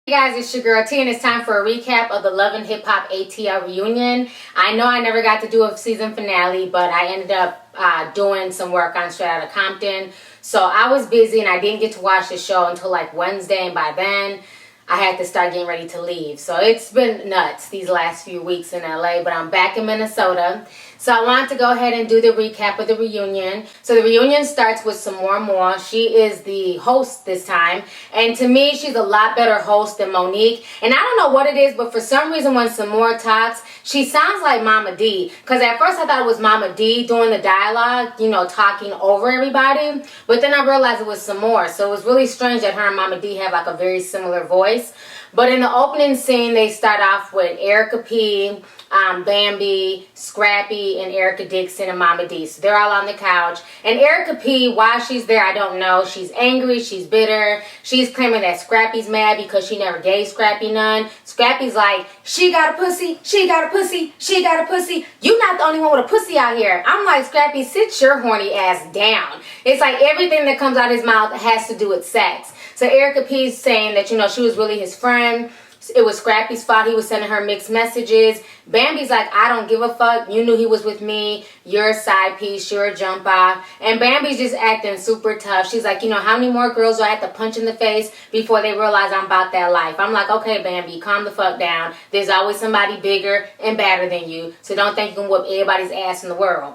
Hey guys, it's your girl T, and it's time for a recap of the Love and Hip Hop ATL reunion. I know I never got to do a season finale, but I ended up doing some work on Straight Outta Compton. So I was busy and I didn't get to watch the show until like Wednesday, and by then I had to start getting ready to leave. So it's been nuts these last few weeks in LA, but I'm back in Minnesota. So I wanted to go ahead and do the recap of the reunion. So the reunion starts with Sommore. She is the host this time. And to me, she's a lot better host than Monique. And I don't know what it is, but for some reason when Sommore talks, she sounds like Momma Dee. Because at first I thought it was Momma Dee doing the dialogue, you know, talking over everybody. But then I realized it was Sommore. So it was really strange that her and Momma Dee have like a very similar voice. But in the opening scene, they start off with Erica P, Bambi, Scrappy, and Erica Dixon and Momma Dee. So they're all on the couch. And Erica P, why she's there, I don't know. She's angry. She's bitter. She's claiming that Scrappy's mad because she never gave Scrappy none. Scrappy's like, she got a pussy. She got a pussy. She got a pussy. You not the only one with a pussy out here. I'm like, Scrappy, sit your horny ass down. It's like everything that comes out of his mouth has to do with sex. So Erica P's saying that, you know, she was really his friend. It was Scrappy's fault. He was sending her mixed messages. Bambi's like, I don't give a fuck. You knew he was with me. You're a side piece. You're a jump off. And Bambi's just acting super tough. She's like, you know, how many more girls do I have to punch in the face before they realize I'm about that life? I'm like, okay, Bambi, calm the fuck down. There's always somebody bigger and badder than you. So don't think you can whoop everybody's ass in the world.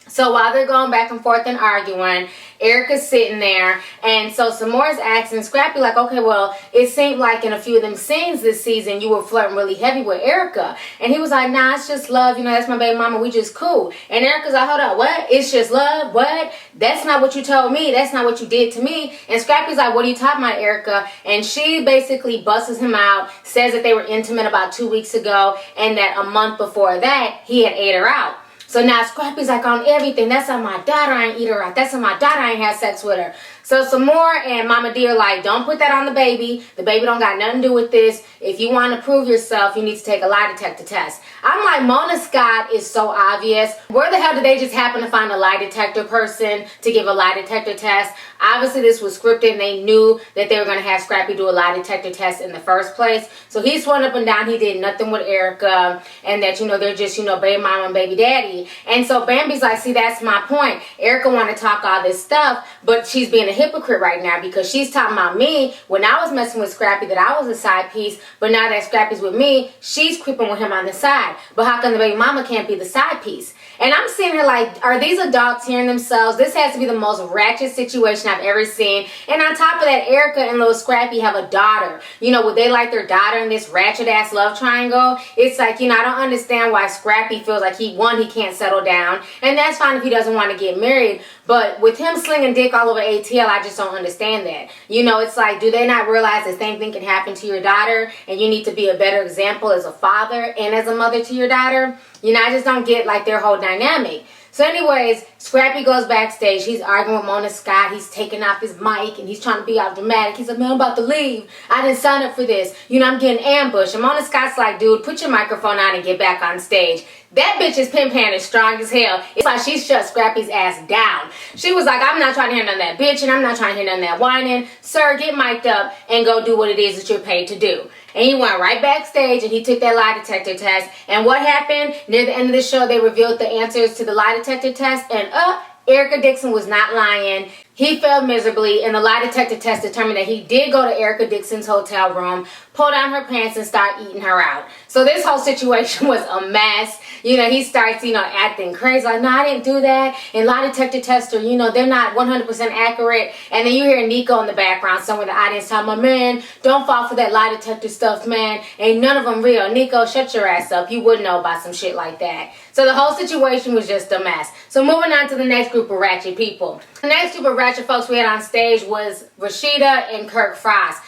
So while they're going back and forth and arguing, Erica's sitting there, and so Sommore's asking Scrappy like, okay, well, it seemed like in a few of them scenes this season you were flirting really heavy with Erica. And he was like, nah, it's just love, you know, that's my baby mama, we just cool. And Erica's like, hold up, what? It's just love? What? That's not what you told me. That's not what you did to me. And Scrappy's like, what are you talking about, Erica? And she basically busts him out, says that they were intimate about 2 weeks ago, and that a month before that, he had ate her out. So now Scrappy's like, on everything. That's on my daughter, I ain't eat her out. That's on my daughter, I ain't have sex with her. So Sommore and Momma Dee are like, don't put that on the baby. The baby don't got nothing to do with this. If you want to prove yourself, you need to take a lie detector test. I'm like, Mona Scott is so obvious. Where the hell did they just happen to find a lie detector person to give a lie detector test? Obviously, this was scripted, and they knew that they were going to have Scrappy do a lie detector test in the first place. So he swung up and down. He did nothing with Erica, and that, you know, they're just, you know, baby mama and baby daddy. And so Bambi's like, see, that's my point. Erica want to talk all this stuff, but she's being a hypocrite right now because she's talking about me when I was messing with Scrappy that I was a side piece, but now that Scrappy's with me, she's creeping with him on the side. But how come the baby mama can't be the side piece? And I'm seeing her like, are these adults hearing themselves? This has to be the most ratchet situation I've ever seen. And on top of that, Erica and little Scrappy have a daughter. You know, would they like their daughter in this ratchet ass love triangle? It's like, you know, I don't understand why Scrappy feels like he can't settle down. And that's fine if he doesn't want to get married. But with him slinging dick all over ATL, I just don't understand that. You know, it's like, do they not realize the same thing can happen to your daughter? And you need to be a better example as a father and as a mother to your daughter? You know, I just don't get like their whole dynamic. So anyways, Scrappy goes backstage. He's arguing with Mona Scott. He's taking off his mic and he's trying to be all dramatic. He's like, man, I'm about to leave. I didn't sign up for this. You know, I'm getting ambushed. And Mona Scott's like, dude, put your microphone on and get back on stage. That bitch's pimp hand is strong as hell. It's like she shut Scrappy's ass down. She was like, I'm not trying to hear none of that bitching. I'm not trying to hear none of that whining. Sir, get mic'd up and go do what it is that you're paid to do. And he went right backstage and he took that lie detector test. And what happened? Near the end of the show, they revealed the answers to the lie detector test. And Erica Dixon was not lying. He failed miserably, and the lie detector test determined that he did go to Erica Dixon's hotel room, pull down her pants, and start eating her out. So this whole situation was a mess. You know, he starts, you know, acting crazy, like, no, I didn't do that. And lie detector tester, you know, they're not 100% accurate. And then you hear Nico in the background somewhere in the audience talking about, man, don't fall for that lie detector stuff, man. Ain't none of them real. Nico, shut your ass up. You wouldn't know about some shit like that. So the whole situation was just a mess. So moving on to the next group of ratchet people. The next group of ratchet folks we had on stage was Rashida and Kirk Frost.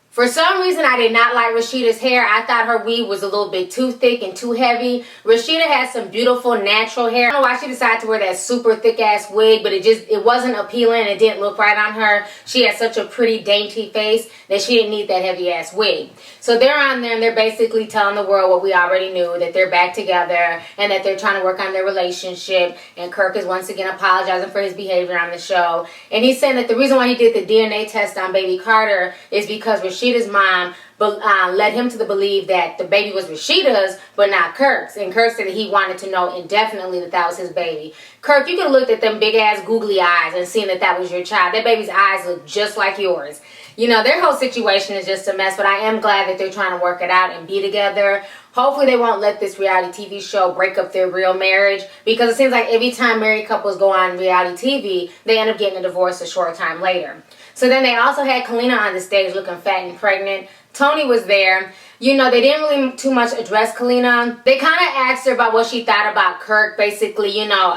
For some reason, I did not like Rashida's hair. I thought her weave was a little bit too thick and too heavy. Rashida has some beautiful natural hair. I don't know why she decided to wear that super thick ass wig, but it wasn't appealing. It didn't look right on her. She has such a pretty dainty face that she didn't need that heavy ass wig. So they're on there and they're basically telling the world what we already knew, that they're back together and that they're trying to work on their relationship. And Kirk is once again apologizing for his behavior on the show. And he's saying that the reason why he did the DNA test on baby Carter is because Rashida Rashida's mom led him to believe that the baby was Rashida's but not Kirk's, and Kirk said that he wanted to know indefinitely that that was his baby. Kirk, you could have looked at them big ass googly eyes and seen that that was your child. That baby's eyes look just like yours. You know, their whole situation is just a mess, but I am glad that they're trying to work it out and be together. Hopefully they won't let this reality TV show break up their real marriage, because it seems like every time married couples go on reality TV, they end up getting a divorce a short time later. So then they also had Kalina on the stage looking fat and pregnant. Tony was there. You know, they didn't really too much address Kalina. They kind of asked her about what she thought about Kirk, basically, you know,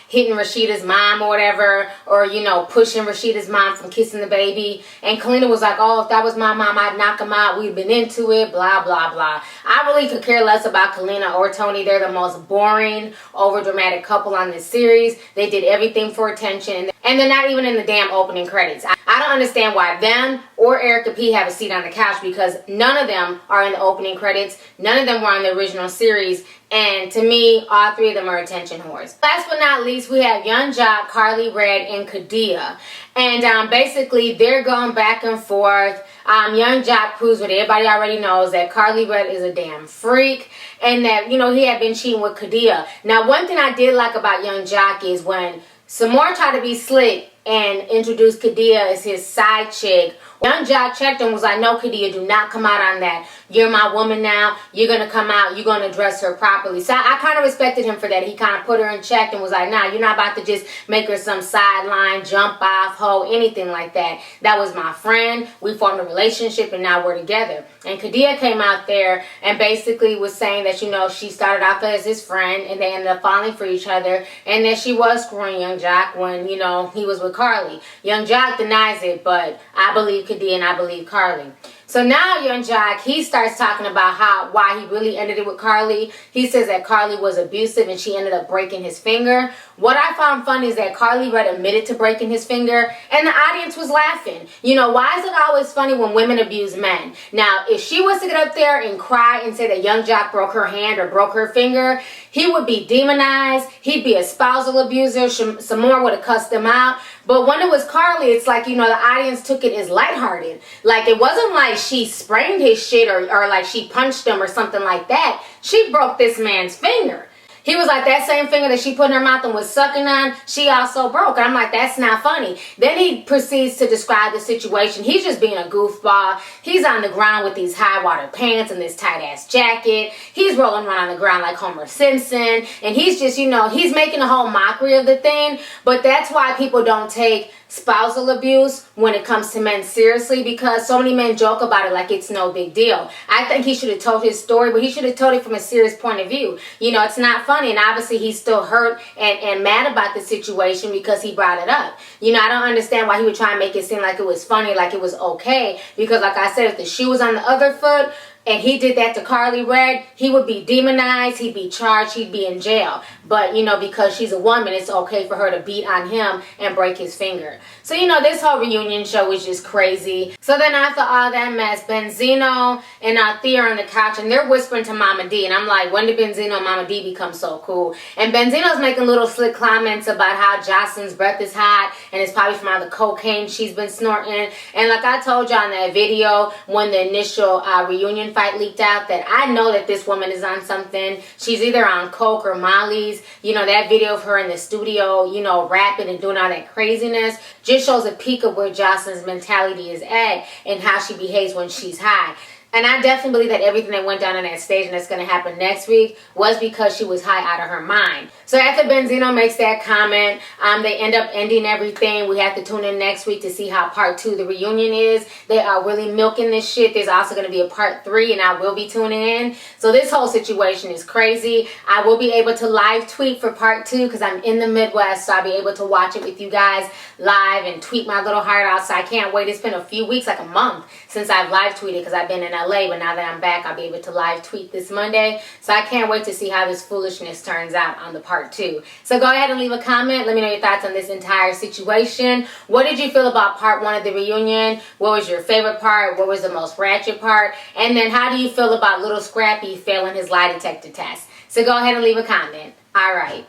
hitting Rashida's mom or whatever, or, you know, pushing Rashida's mom from kissing the baby. And Kalina was like, oh, if that was my mom, I'd knock him out. We've been into it, blah, blah, blah. I really could care less about Kalina or Tony. They're the most boring, overdramatic couple on this series. They did everything for attention, and they're not even in the damn opening credits. I don't understand why them or Erica P have a seat on the couch, because none of them are in the opening credits. None of them were on the original series. And to me, all three of them are attention whores. Last but not least, we have young Jock, Karlie, Red, and Kadia. And basically, they're going back and forth. Young Jock proves what everybody already knows, that Karlie Red is a damn freak, and that, you know, he had been cheating with Kadia. Now, one thing I did like about young Jock is when Sommore tried to be slick and introduced Kadia as his side chick, young Jock checked and was like, no, Kadia, do not come out on that. You're my woman now. You're going to come out. You're going to dress her properly. So I kind of respected him for that. He kind of put her in check and was like, nah, you're not about to just make her some sideline, jump off, hoe, anything like that. That was my friend. We formed a relationship and now we're together. And Kadia came out there and basically was saying that, you know, she started off as his friend and they ended up falling for each other, and that she was screwing young Jock when, you know, he was with Karlie. Young Jock denies it, but I believe Kadia and I believe Karlie. So now young Jock, he starts talking about why he really ended it with Karlie. He says that Karlie was abusive and she ended up breaking his finger. What I found funny is that Karlie Red admitted to breaking his finger and the audience was laughing. You know, why is it always funny when women abuse men? Now, if she was to get up there and cry and say that young Jock broke her hand or broke her finger, he would be demonized. He'd be a spousal abuser. Sommore would have cussed him out. But when it was Karlie, it's like, you know, the audience took it as lighthearted. Like, it wasn't like she sprained his shit or like she punched him or something like that. She broke this man's finger. He was like, that same finger that she put in her mouth and was sucking on, she also broke. And I'm like, that's not funny. Then he proceeds to describe the situation. He's just being a goofball. He's on the ground with these high water pants and this tight ass jacket. He's rolling around on the ground like Homer Simpson. And he's just, you know, he's making a whole mockery of the thing. But that's why people don't take spousal abuse when it comes to men seriously, because so many men joke about it like it's no big deal. I think he should have told his story, but he should have told it from a serious point of view. You know, it's not funny, and obviously he's still hurt and mad about the situation because he brought it up. You know, I don't understand why he would try and make it seem like it was funny, like it was okay, because like I said, if the shoe was on the other foot and he did that to Karlie Red, he would be demonized, he'd be charged, he'd be in jail. But, you know, because she's a woman, it's okay for her to beat on him and break his finger. So, you know, this whole reunion show was just crazy. So then after all that mess, Benzino and Thea are on the couch and they're whispering to Momma Dee. And I'm like, when did Benzino and Momma Dee become so cool? And Benzino's making little slick comments about how Jocelyn's breath is hot and it's probably from all the cocaine she's been snorting. And like I told y'all in that video when the initial reunion fight leaked out, that I know that this woman is on something. She's either on coke or Molly's. You know, that video of her in the studio, you know, rapping and doing all that craziness just shows a peek of where Jocelyn's mentality is at and how she behaves when she's high. And I definitely believe that everything that went down on that stage and that's going to happen next week was because she was high out of her mind. So after Benzino makes that comment, they end up ending everything. We have to tune in next week to see how part 2 of the reunion is. They are really milking this shit. There's also going to be a part 3 and I will be tuning in. So this whole situation is crazy. I will be able to live tweet for part 2 because I'm in the Midwest, so I'll be able to watch it with you guys live and tweet my little heart out. So I can't wait. It's been a few weeks, like a month, since I've live tweeted because I've been in LA, but now that I'm back, I'll be able to live tweet this Monday. So I can't wait to see how this foolishness turns out on the part 2. So go ahead and leave a comment. Let me know your thoughts on this entire situation. What did you feel about part 1 of the reunion? What was your favorite part? What was the most ratchet part? And then how do you feel about little Scrappy failing his lie detector test? So go ahead and leave a comment. All right.